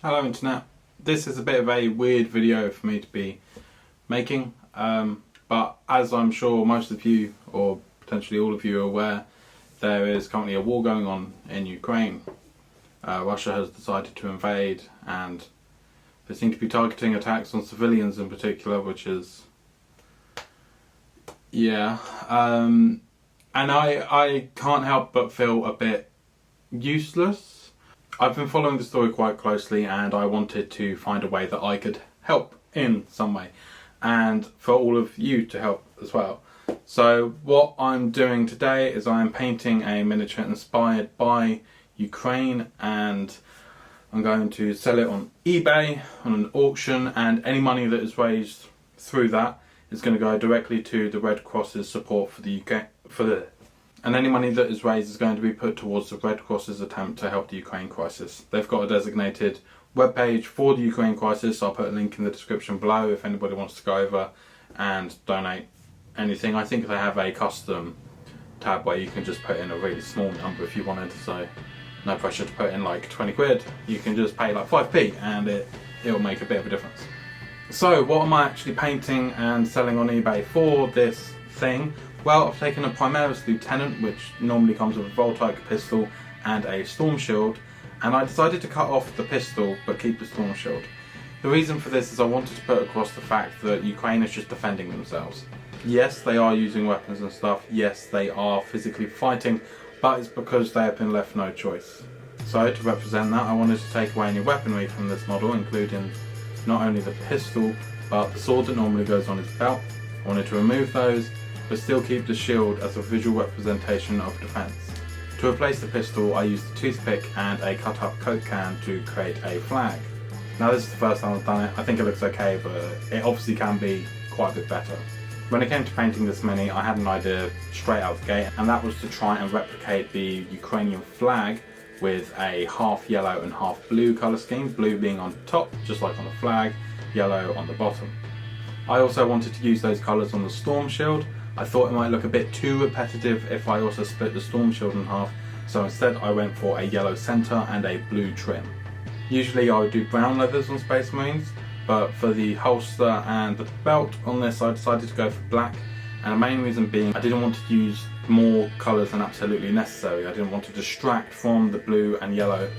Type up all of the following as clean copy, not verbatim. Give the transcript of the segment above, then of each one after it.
Hello Internet. This is a bit of a weird video for me to be making, but as I'm sure most of you, or potentially all of you, are aware, there is currently a war going on in Ukraine. Russia has decided to invade, and they seem to be targeting attacks on civilians in particular, which is, and I can't help but feel a bit useless. I've been following the story quite closely, and I wanted to find a way that I could help in some way, and for all of you to help as well. So what I'm doing today is I'm painting a miniature inspired by Ukraine, and I'm going to sell it on eBay on an auction, and any money that is raised through that is going to go directly to the Red Cross's support for the UK and any money that is raised is going to be put towards the Red Cross's attempt to help the Ukraine crisis. They've got a designated webpage for the Ukraine crisis. I'll put a link in the description below if anybody wants to go over and donate anything. I think they have a custom tab where you can just put in a really small number if you wanted, so no pressure to put in like 20 quid. You can just pay like 5p and it'll make a bit of a difference. So what am I actually painting and selling on eBay for this thing? Well, I've taken a Primaris Lieutenant, which normally comes with a Voltaic pistol and a storm shield, and I decided to cut off the pistol but keep the storm shield. The reason for this is I wanted to put across the fact that Ukraine is just defending themselves. Yes, they are using weapons and stuff, yes, they are physically fighting, but it's because they have been left no choice. So to represent that, I wanted to take away any weaponry from this model, including not only the pistol, but the sword that normally goes on his belt. I wanted to remove those, but still keep the shield as a visual representation of defence. To replace the pistol, I used a toothpick and a cut up Coke can to create a flag. Now this is the first time I've done it. I think it looks okay, but it obviously can be quite a bit better. When it came to painting this mini, I had an idea straight out of the gate, and that was to try and replicate the Ukrainian flag with a half yellow and half blue colour scheme, blue being on top, just like on the flag, yellow on the bottom. I also wanted to use those colours on the storm shield. I thought it might look a bit too repetitive if I also split the storm shield in half, so instead I went for a yellow centre and a blue trim. Usually I would do brown leathers on Space Marines, but for the holster and the belt on this I decided to go for black, and the main reason being I didn't want to use more colours than absolutely necessary. I didn't want to distract from the blue and yellow.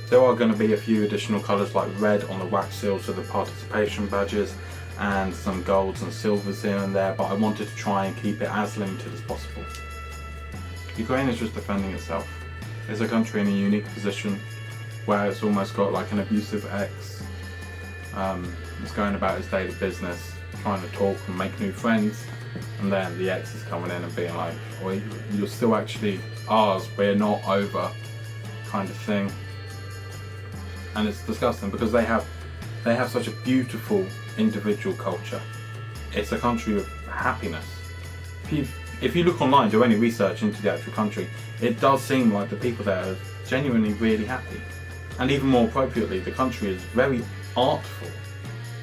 There are going to be a few additional colours like red on the wax seals of the participation badges, and some golds and silvers here and there, but I wanted to try and keep it as limited as possible. Ukraine is just defending itself. It's a country in a unique position where it's almost got like an abusive ex. It's going about his daily business, trying to talk and make new friends, and then the ex is coming in and being like, well, you're still actually ours, we're not over, kind of thing. And it's disgusting because they have such a beautiful individual culture. It's a country of happiness. If you look online, do any research into the actual country, it does seem like the people there are genuinely really happy. And even more appropriately, the country is very artful.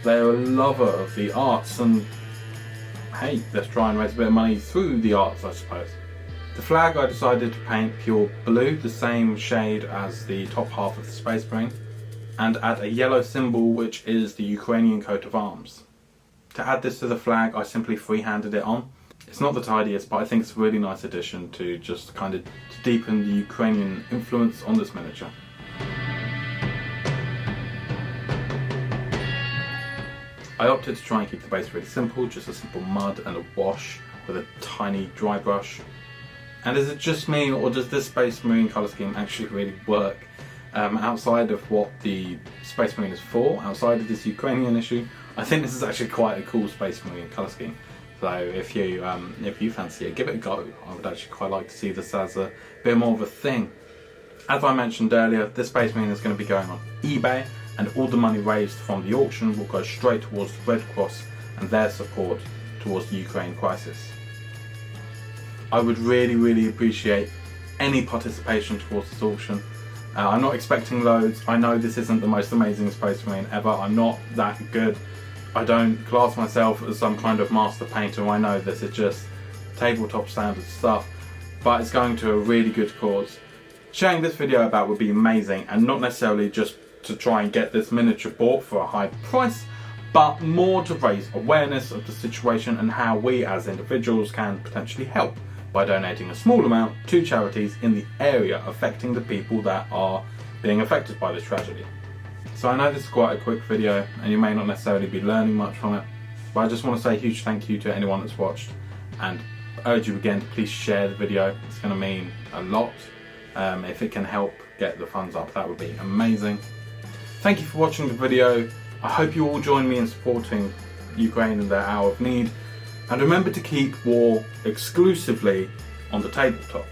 They're a lover of the arts, and hey, let's try and raise a bit of money through the arts, I suppose. The flag I decided to paint pure blue, the same shade as the top half of the Space Marine, and add a yellow symbol which is the Ukrainian coat of arms. To add this to the flag, I simply freehanded it on. It's not the tidiest, but I think it's a really nice addition to just kind of to deepen the Ukrainian influence on this miniature. I opted to try and keep the base really simple, just a simple mud and a wash with a tiny dry brush. And is it just me, or does this Space Marine colour scheme actually really work? Outside of what the Space Marine is for, outside of this Ukrainian issue, I think this is actually quite a cool Space Marine colour scheme. So if you fancy it, give it a go. I would actually quite like to see this as a bit more of a thing. As I mentioned earlier, this Space Marine is going to be going on eBay, and all the money raised from the auction will go straight towards the Red Cross and their support towards the Ukraine crisis. I would really appreciate any participation towards this auction. I'm not expecting loads. I know this isn't the most amazing Space Marine ever. I'm not that good. I don't class myself as some kind of master painter. I know this is just tabletop standard stuff, but it's going to a really good cause. Sharing this video about would be amazing, and not necessarily just to try and get this miniature bought for a high price, but more to raise awareness of the situation and how we as individuals can potentially help by donating a small amount to charities in the area affecting the people that are being affected by this tragedy. So I know this is quite a quick video and you may not necessarily be learning much from it, but I just want to say a huge thank you to anyone that's watched, and urge you again to please share the video. It's going to mean a lot. If it can help get the funds up, that would be amazing. Thank you for watching the video. I hope you all join me in supporting Ukraine in their hour of need, and remember to keep war exclusively on the tabletop.